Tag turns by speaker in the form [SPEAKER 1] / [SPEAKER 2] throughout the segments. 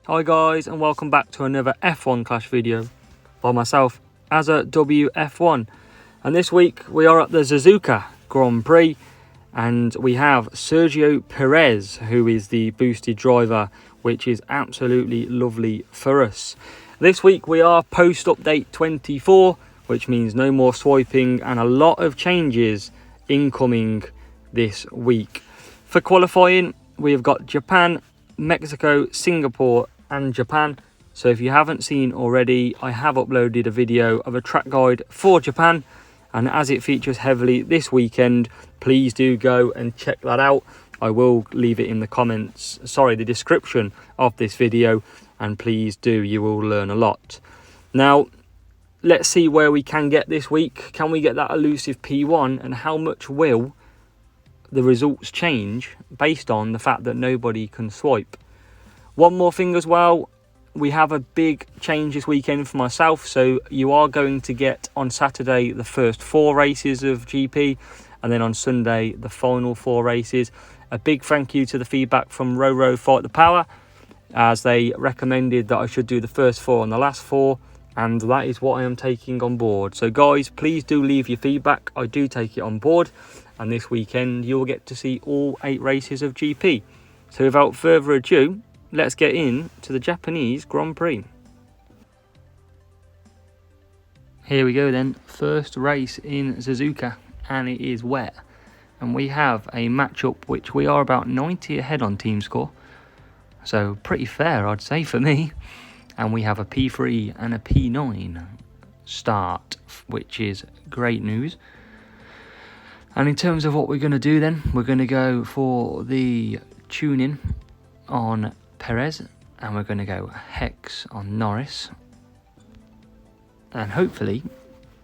[SPEAKER 1] Hi guys, and welcome back to another F1 Clash video by myself, Azza WF1. And this week we are at the Suzuka Grand Prix, and we have Sergio Perez, who is the boosted driver, which is absolutely lovely for us. This week we are post-update 24, which means no more swiping and a lot of changes incoming this week. For qualifying, we have got Japan, Mexico, Singapore and Japan. So if you haven't seen already, I have uploaded a video of a track guide for Japan, and as it features heavily this weekend, please do go and check that out. I will leave it in the description of this video, and please do, you will learn a lot. Now let's see where we can get this week. Can we get that elusive P1, and how much will the results change based on the fact that nobody can swipe? One more thing as well, we have a big change this weekend for myself. So you are going to get on Saturday the first 4 races of GP, and then on Sunday the final 4 races. A big thank you to the feedback from Roro Fight the Power, as they recommended that I should do the first 4 and the last 4, and that is what I am taking on board. So guys, please do leave your feedback. I do take it on board, and this weekend you'll get to see all 8 races of GP. So without further ado, let's get in to the Japanese Grand Prix. Here we go then, first race in Suzuka, and it is wet. And we have a matchup which we are about 90 ahead on team score. So pretty fair, I'd say, for me. And we have a P3 and a P9 start, which is great news. And in terms of what we're going to do then, we're going to go for the tune-in on Perez, and we're going to go Hex on Norris, and hopefully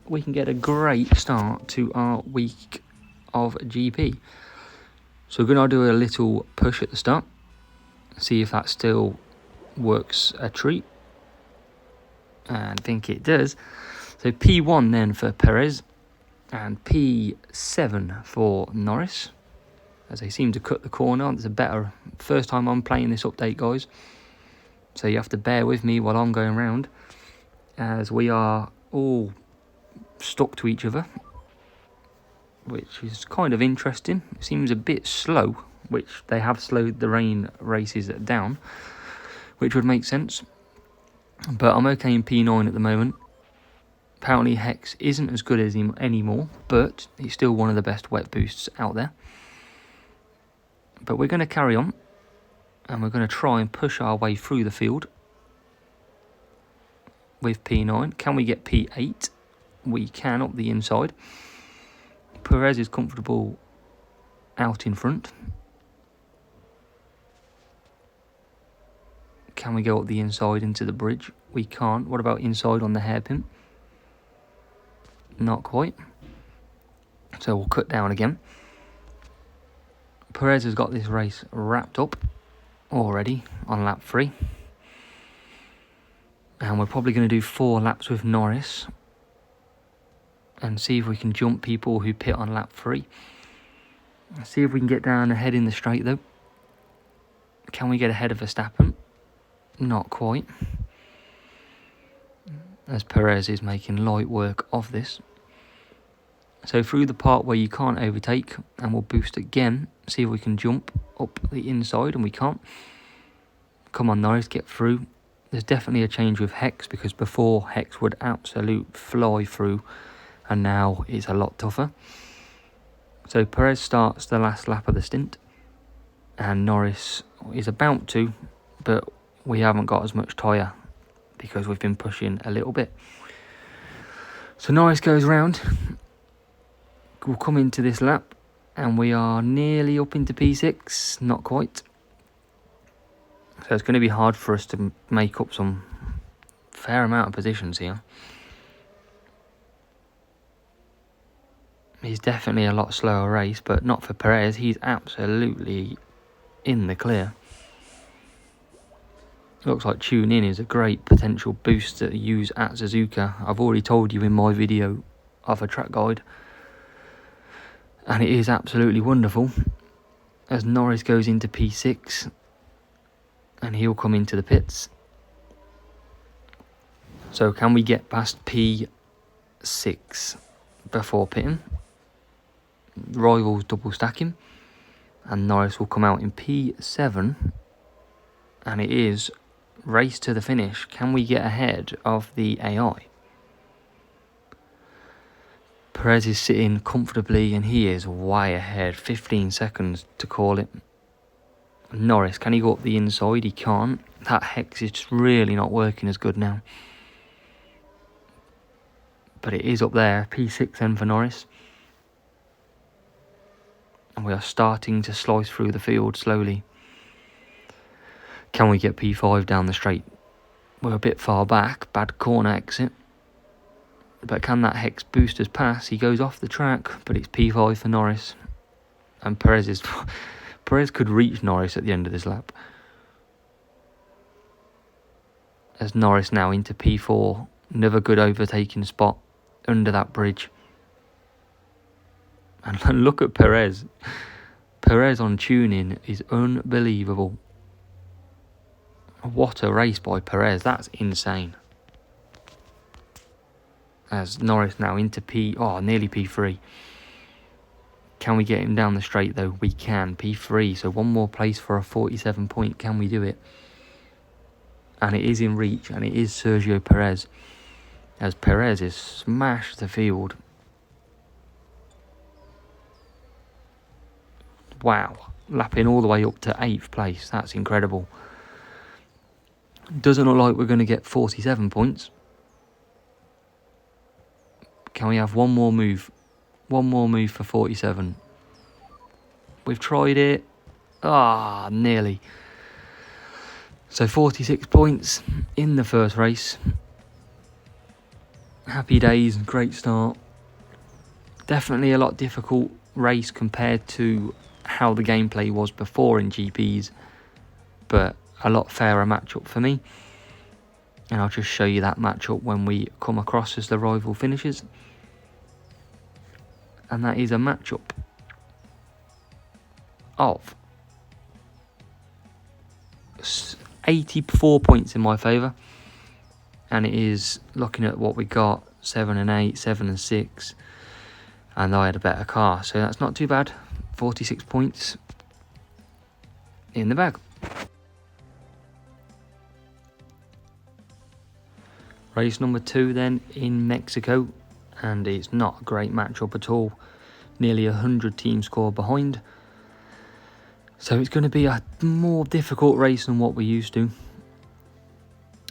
[SPEAKER 1] we can get a great start to our week of GP. So we're going to do a little push at the start, see if that still works a treat, and I think it does. So P1 then for Perez and P7 for Norris, as they seem to cut the corner. It's a better first time I'm playing this update, guys, so you have to bear with me while I'm going around, as we are all stuck to each other, which is kind of interesting. It seems a bit slow, which they have slowed the rain races down, which would make sense, but I'm okay in P9 at the moment. Apparently Hex isn't as good as him anymore, but he's still one of the best wet boosts out there. But we're going to carry on, and we're going to try and push our way through the field with P9. Can we get P8? We can, up the inside. Perez is comfortable out in front. Can we go up the inside into the bridge? We can't. What about inside on the hairpin? Not quite. So we'll cut down again. Perez has got this race wrapped up already on lap 3. And we're probably going to do 4 laps with Norris and see if we can jump people who pit on lap 3. See if we can get down ahead in the straight though. Can we get ahead of Verstappen? Not quite, as Perez is making light work of this. So through the part where you can't overtake, and we'll boost again, see if we can jump up the inside, and we can't. Come on Norris, get through. There's definitely a change with Hex, because before Hex would absolute fly through, and now it's a lot tougher. So Perez starts the last lap of the stint, and Norris is about to, but we haven't got as much tyre because we've been pushing a little bit. So Norris goes round. We'll come into this lap, and we are nearly up into P6, not quite. So it's going to be hard for us to make up some fair amount of positions here. He's definitely a lot slower race, but not for Perez. He's absolutely in the clear. Looks like Tune In is a great potential boost to use at Suzuka. I've already told you in my video of a track guide, and it is absolutely wonderful. As Norris goes into P6, and he'll come into the pits. So can we get past P6 before pitting? Rivals double stack him, and Norris will come out in P7, and it is race to the finish. Can we get ahead of the AI? Perez is sitting comfortably and he is way ahead, 15 seconds to call it. Norris, can he go up the inside? He can't. That hex is just really not working as good now. But it is up there, P6 then for Norris. And we are starting to slice through the field slowly. Can we get P5 down the straight? We're a bit far back, bad corner exit. But can that hex boost us pass? He goes off the track, but it's P5 for Norris. And Perez could reach Norris at the end of this lap. As Norris now into P4. Another good overtaking spot under that bridge. And look at Perez. Perez on tuning is unbelievable. What a race by Perez. That's insane. As Norris now into nearly P3. Can we get him down the straight though? We can. P3. So one more place for a 47 point. Can we do it? And it is in reach. And it is Sergio Perez. As Perez has smashed the field. Wow. Lapping all the way up to 8th place. That's incredible. Doesn't look like we're going to get 47 points. Can we have one more move? One more move for 47. We've tried it. Nearly. So 46 points in the first race. Happy days, great start. Definitely a lot difficult race compared to how the gameplay was before in GPs. But a lot fairer matchup for me. And I'll just show you that matchup when we come across as the rival finishes. And that is a matchup of 84 points in my favour. And it is looking at what we got, 7 and 8, 7 and 6. And I had a better car, so that's not too bad. 46 points in the bag. Race number 2 then in Mexico, and it's not a great matchup at all. Nearly 100 team score behind. So it's going to be a more difficult race than what we're used to.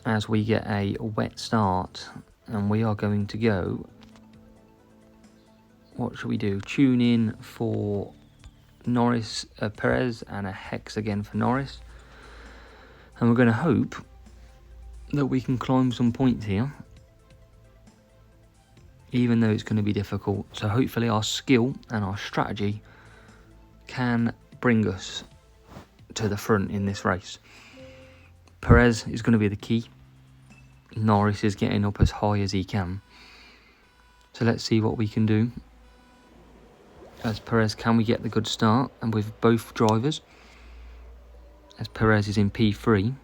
[SPEAKER 1] As we get a wet start, and we are going to go... What should we do? Tune in for Norris, Perez, and a hex again for Norris. And we're going to hope that we can climb some points here, even though it's going to be difficult. So hopefully our skill and our strategy can bring us to the front in this race. Perez is going to be the key. Norris is getting up as high as he can. So let's see what we can do. As Perez, can we get the good start? And with both drivers, as Perez is in P3,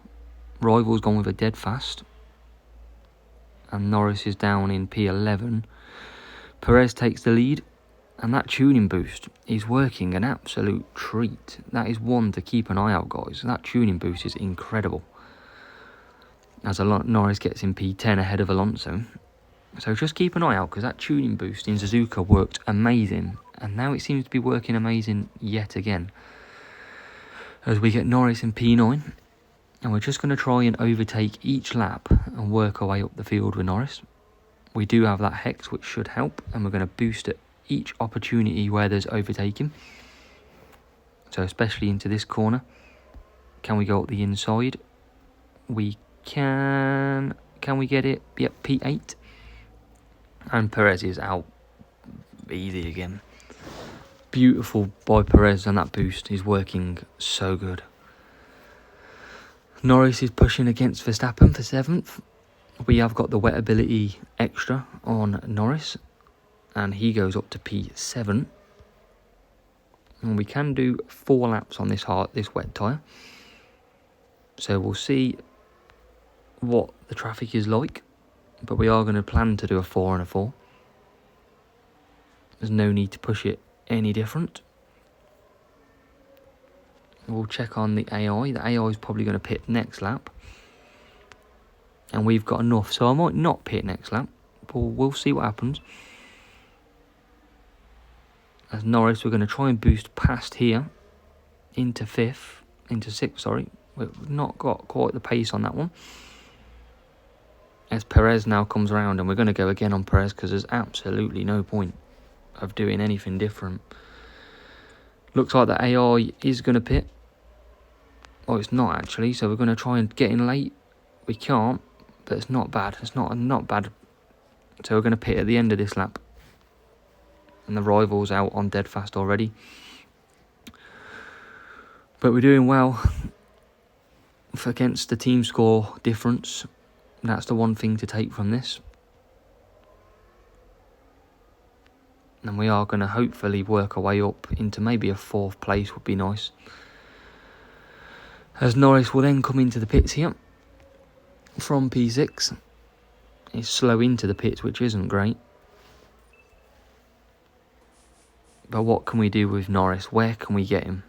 [SPEAKER 1] Rival's gone with a dead fast, and Norris is down in P11. Perez takes the lead, and that tuning boost is working an absolute treat. That is one to keep an eye out, guys. That tuning boost is incredible. As Norris gets in P10 ahead of Alonso. So just keep an eye out, because that tuning boost in Suzuka worked amazing, and now it seems to be working amazing yet again. As we get Norris in P9. And we're just going to try and overtake each lap and work our way up the field with Norris. We do have that hex, which should help. And we're going to boost at each opportunity where there's overtaking. So especially into this corner. Can we go up the inside? We can. Can we get it? Yep, P8. And Perez is out. Easy again. Beautiful by Perez, and that boost is working so good. Norris is pushing against Verstappen for 7th. We have got the wet ability extra on Norris, and he goes up to P7. And we can do 4 laps on this wet tyre. So we'll see what the traffic is like, but we are going to plan to do a 4 and a 4. There's no need to push it any different. We'll check on the AI. The AI is probably going to pit next lap. And we've got enough, so I might not pit next lap. But we'll see what happens. As Norris, we're going to try and boost past here. Into 6th, sorry. We've not got quite the pace on that one. As Perez now comes around, and we're going to go again on Perez because there's absolutely no point of doing anything different. Looks like the AI is going to pit. Oh, it's not actually, so we're going to try and get in late. We can't, but it's not bad. It's not bad. So we're going to pit at the end of this lap. And the rival's out on dead fast already. But we're doing well against the team score difference. That's the one thing to take from this. And we are going to hopefully work our way up into maybe a 4th place would be nice. As Norris will then come into the pits here from P6. He's slow into the pits, which isn't great. But what can we do with Norris? Where can we get him?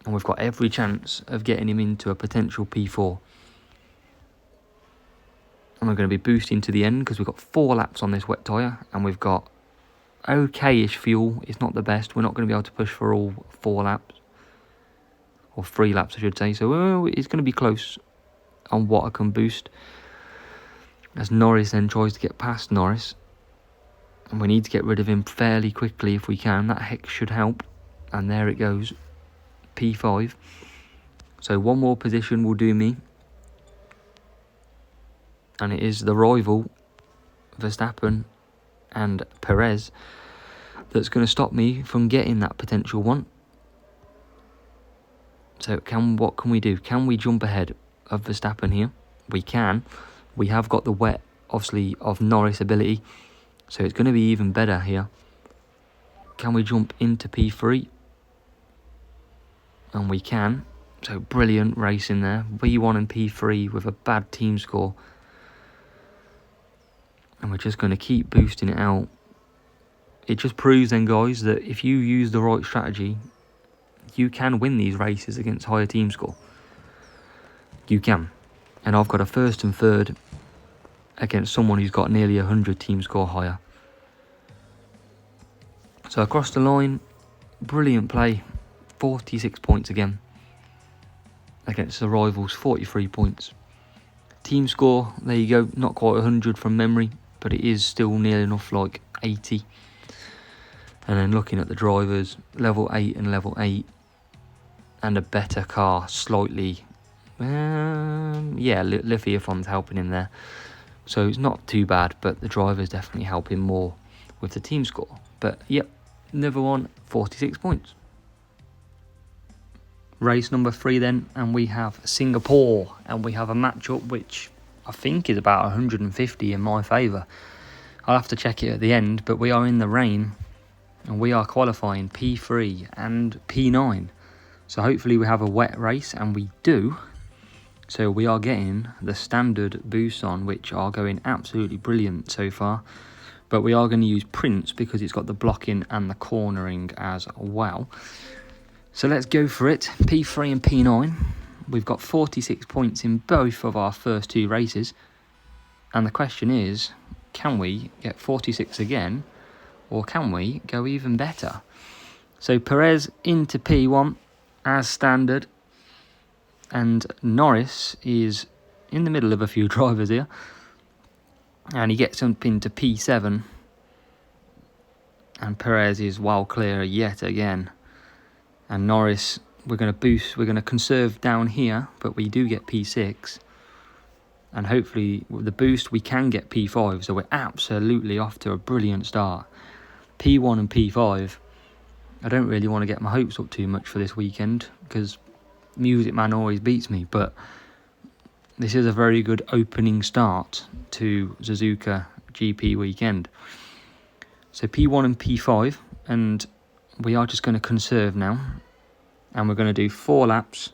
[SPEAKER 1] And we've got every chance of getting him into a potential P4. And we're going to be boosting to the end because we've got 4 laps on this wet tyre. And we've got okay-ish fuel. It's not the best. We're not going to be able to push for all 4 laps. Or 3 laps, I should say. So it's going to be close on what I can boost. As Norris then tries to get past Norris. And we need to get rid of him fairly quickly if we can. That heck should help. And there it goes. P5. So one more position will do me. And it is the rival, Verstappen and Perez, that's going to stop me from getting that potential one. So what can we do? Can we jump ahead of Verstappen here? We can. We have got the wet, obviously, of Norris ability. So it's going to be even better here. Can we jump into P3? And we can. So brilliant racing there. P1 and P3 with a bad team score. And we're just going to keep boosting it out. It just proves then, guys, that if you use the right strategy, you can win these races against higher team score. You can. And I've got a 1st and 3rd against someone who's got nearly 100 team score higher. So across the line, brilliant play. 46 points again. Against the rivals, 43 points. Team score, there you go. Not quite 100 from memory, but it is still near enough like 80. And then looking at the drivers, level 8 and level 8. And a better car, slightly. Lithiafon's helping him there. So it's not too bad, but the drivers definitely help him more with the team score. But yep, another one, 46 points. Race number 3 then, and we have Singapore. And we have a matchup which I think is about 150 in my favour. I'll have to check it at the end, but we are in the rain. And we are qualifying P3 and P9. So hopefully we have a wet race, and we do. So we are getting the standard boosts on, which are going absolutely brilliant so far. But we are going to use Prince because it's got the blocking and the cornering as well. So let's go for it. P3 and P9. We've got 46 points in both of our first 2 races. And the question is, can we get 46 again? Or can we go even better? So Perez into P1 as standard. And Norris is in the middle of a few drivers here. And he gets up into P7. And Perez is well clear yet again. And Norris, we're going to boost, we're going to conserve down here. But we do get P6. And hopefully with the boost we can get P5. So we're absolutely off to a brilliant start. P1 and P5. I don't really want to get my hopes up too much for this weekend, because Music Man always beats me, but this is a very good opening start to Suzuka GP weekend. So P1 and P5, and we are just going to conserve now. and we're going to do 4 laps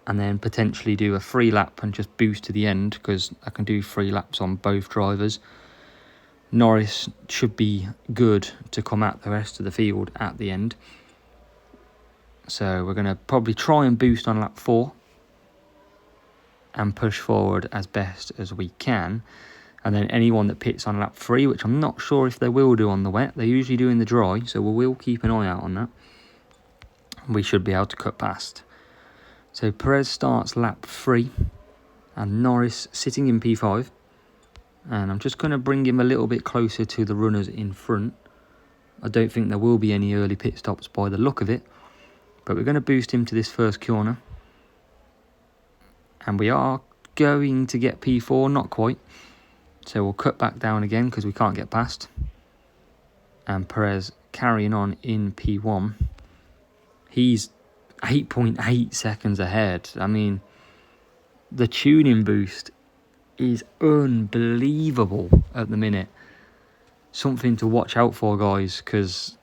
[SPEAKER 1] and then potentially do a 3 lap and just boost to the end, because I can do 3 laps on both drivers. Norris should be good to come out the rest of the field at the end. So we're going to probably try and boost on lap 4 and push forward as best as we can. And then anyone that pits on lap 3, which I'm not sure if they will do on the wet, they usually do in the dry, so we will keep an eye out on that. We should be able to cut past. So Perez starts lap 3 and Norris sitting in P5. And I'm just going to bring him a little bit closer to the runners in front. I don't think there will be any early pit stops by the look of it. But we're going to boost him to this first corner. And we are going to get P4, not quite. So we'll cut back down again because we can't get past. And Perez carrying on in P1. He's 8.8 seconds ahead. I mean, the tuning boost is unbelievable at the minute. Something to watch out for, guys, because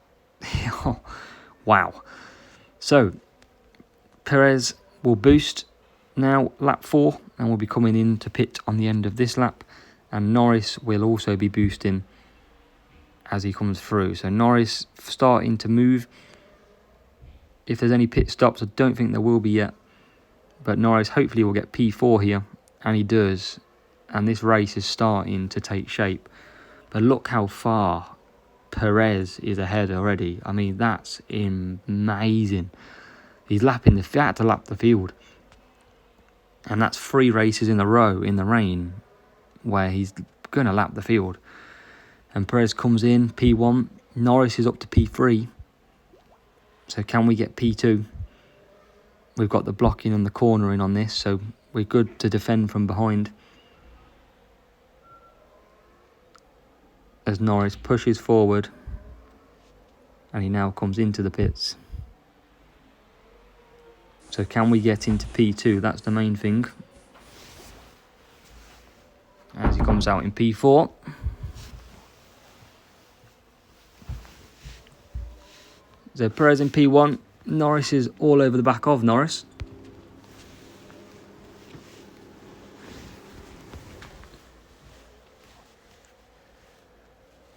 [SPEAKER 1] wow. So Perez will boost now lap 4 and will be coming in to pit on the end of this lap, and Norris will also be boosting as he comes through. So Norris starting to move. If there's any pit stops, I don't think there will be yet, but Norris hopefully will get P4 here, and he does. And this race is starting to take shape. But look how far Perez is ahead already. I mean, that's amazing. He's lapping the had to lap the field. And that's 3 races in a row in the rain where he's going to lap the field. And Perez comes in, P1. Norris is up to P3. So can we get P2? We've got the blocking and the cornering on this, so we're good to defend from behind. As Norris pushes forward, and he now comes into the pits. So can we get into P2? That's the main thing. As he comes out in P4. So Perez in P1. Norris is all over the back of Norris.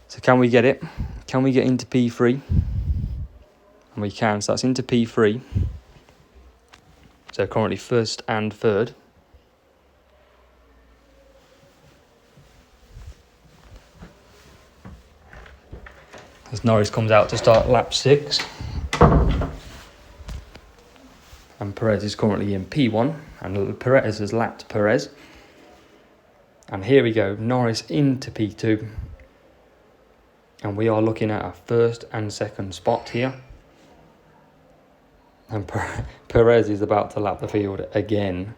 [SPEAKER 1] So can we get it? Can we get into P3? And we can, so that's into P3. So currently first and third. As Norris comes out to start lap 6. And Perez is currently in P1. And Perez has lapped Perez. And here we go, Norris into P2. And we are looking at a first and second spot here. And Perez is about to lap the field again.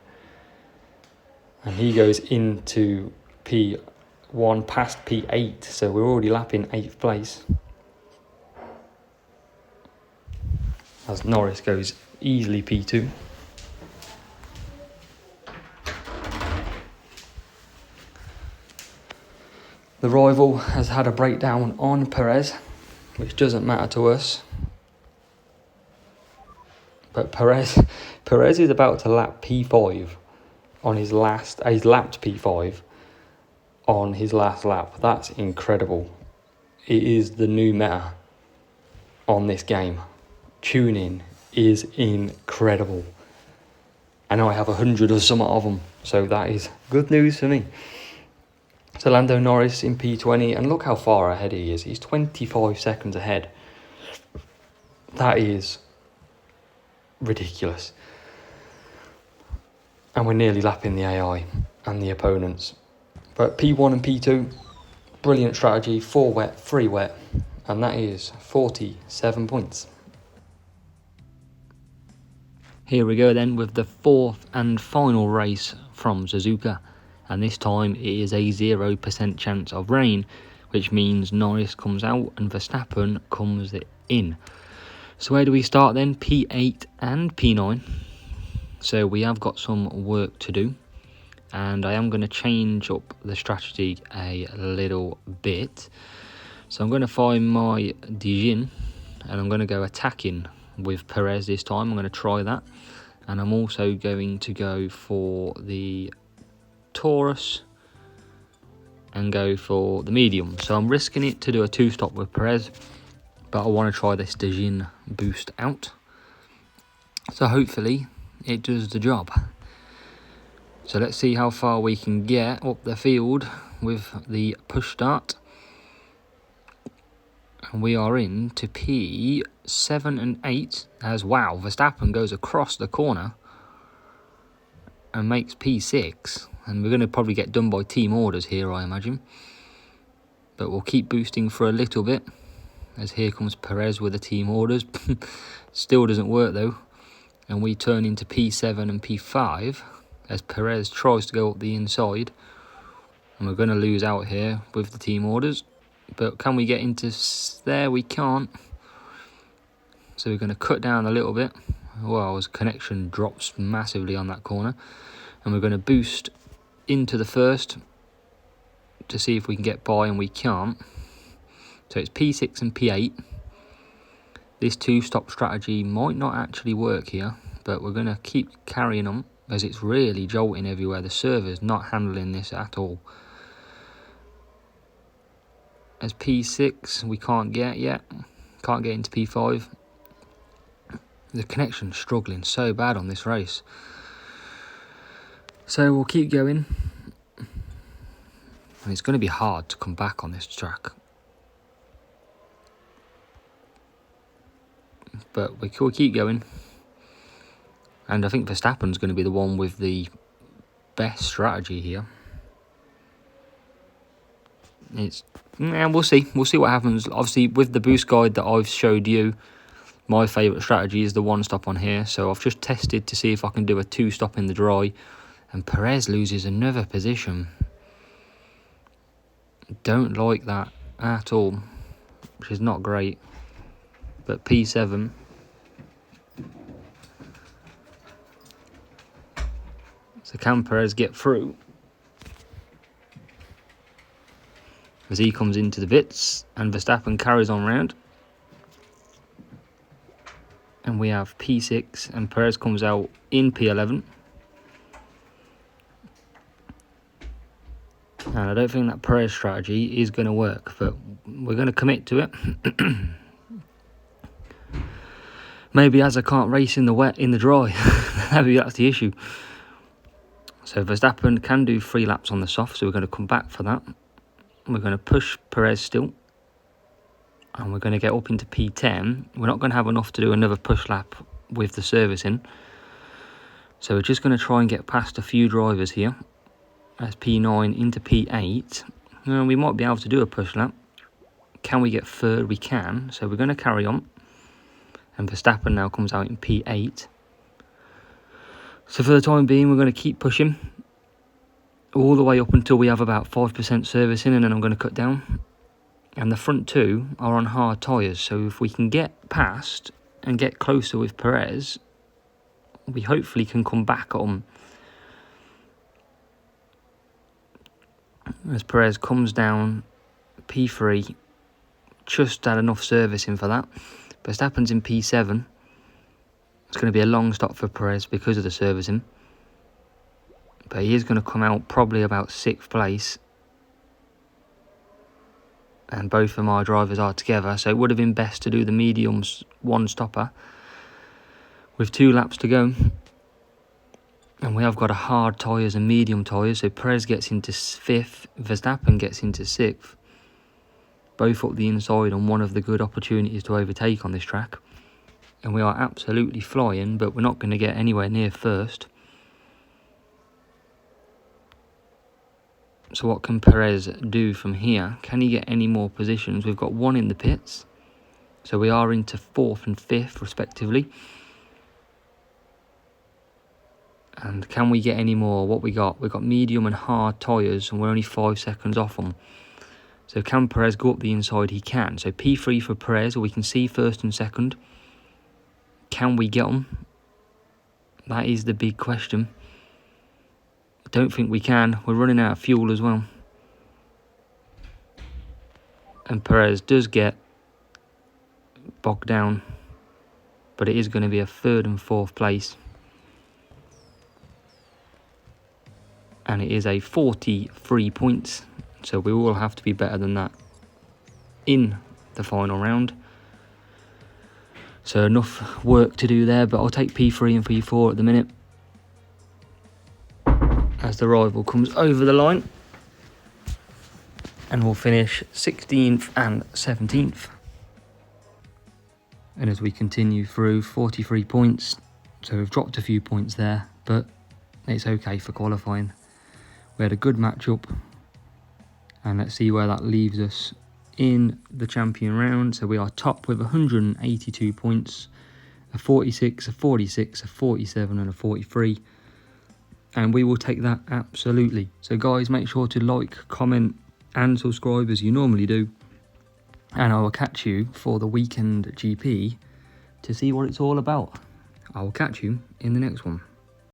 [SPEAKER 1] And he goes into P1 past P8. So we're already lapping 8th place. As Norris goes easily P2. The rival has had a breakdown on Perez, which doesn't matter to us. But Perez is about to lap P5 on his last. He's lapped P5 on his last lap. That's incredible. It is the new meta on this game. Tuning is incredible. And I have 100 or some of them, so that is good news for me. So Lando Norris in P20, and look how far ahead he is. He's 25 seconds ahead. That is ridiculous. And we're nearly lapping the AI and the opponents. But P1 and P2, brilliant strategy. 4 wet, 3 wet, and that is 47 points. Here we go then with the 4th and final race from Suzuka. And this time it is a 0% chance of rain, which means Norris comes out and Verstappen comes in. So where do we start then? P8 and P9. So we have got some work to do, and I am going to change up the strategy a little bit. So I'm going to find my Dijin and I'm going to go attacking with Perez this time. I'm going to try that. And I'm also going to go for the Taurus and go for the medium. So I'm risking it to do a 2-stop with Perez, but I want to try this Dejin boost out. So hopefully it does the job. So let's see how far we can get up the field with the push start. And we are in to P7 and 8 as wow, Verstappen goes across the corner and makes P6. And we're going to probably get done by team orders here, I imagine. But we'll keep boosting for a little bit, as here comes Perez with the team orders. Still doesn't work though. And we turn into P7 and P5 as Perez tries to go up the inside. And we're going to lose out here with the team orders. But can we get into there? We can't. So we're going to cut down a little bit. Well, his connection drops massively on that corner. And we're going to boost into the first to see if we can get by, and we can't. So it's P6 and P8. This 2-stop strategy might not actually work here, but we're going to keep carrying on as it's really jolting everywhere. The server's not handling this at all. As P6 we can't get yet. Can't get into P5. The connection's struggling so bad on this race. So we'll keep going. And it's going to be hard to come back on this track. But we'll keep going. And I think Verstappen's going to be the one with the best strategy here. We'll see. We'll see what happens. Obviously, with the boost guide that I've showed you, my favourite strategy is the 1-stop on here. So I've just tested to see if I can do a 2-stop in the dry. And Perez loses another position. Don't like that at all, which is not great. But P7. So can Perez get through? As he comes into the pits and Verstappen carries on round. And we have P6 and Perez comes out in P11. And I don't think that Perez strategy is going to work, but we're going to commit to it. Maybe as I can't race in the wet, in the dry. Maybe that's the issue. So Verstappen can do 3 laps on the soft, so we're going to come back for that. We're going to push Perez still. And we're going to get up into P10. We're not going to have enough to do another push lap with the servicing. So we're just going to try and get past a few drivers here. That's P9 into P8. And we might be able to do a push lap. Can we get third? We can. So we're going to carry on. And Verstappen now comes out in P8. So for the time being, we're going to keep pushing all the way up until we have about 5% servicing, and then I'm going to cut down. And the front two are on hard tyres, so if we can get past and get closer with Perez, we hopefully can come back on. As Perez comes down, P3, just had enough servicing for that. Verstappen's in P7. It's going to be a long stop for Perez because of the servicing. But he is going to come out probably about 6th place. And both of my drivers are together, so it would have been best to do the mediums 1-stopper with 2 laps to go. And we have got a hard tyres and medium tyres, so Perez gets into 5th, Verstappen gets into 6th. Both up the inside on one of the good opportunities to overtake on this track. And we are absolutely flying, but we're not going to get anywhere near first. So what can Perez do from here? Can he get any more positions? We've got 1 in the pits. So we are into 4th and 5th respectively. And can we get any more? What we got? We've got medium and hard tyres, and we're only 5 seconds off them. So can Perez go up the inside? He can. So P3 for Perez, or we can see 1st and 2nd. Can we get them? That is the big question. I don't think we can. We're running out of fuel as well. And Perez does get bogged down. but it is going to be a 3rd and 4th place. And it is a 43 points, so we will have to be better than that in the final round. So enough work to do there, but I'll take P3 and P4 at the minute as the rival comes over the line. And we'll finish 16th and 17th. And as we continue through, 43 points. So we've dropped a few points there, but it's okay for qualifying. We had a good matchup, and let's see where that leaves us in the champion round. So we are top with 182 points, a 46, a 46, a 47 and a 43. And we will take that absolutely. So guys, make sure to like, comment and subscribe as you normally do. And I will catch you for the weekend GP to see what it's all about. I will catch you in the next one.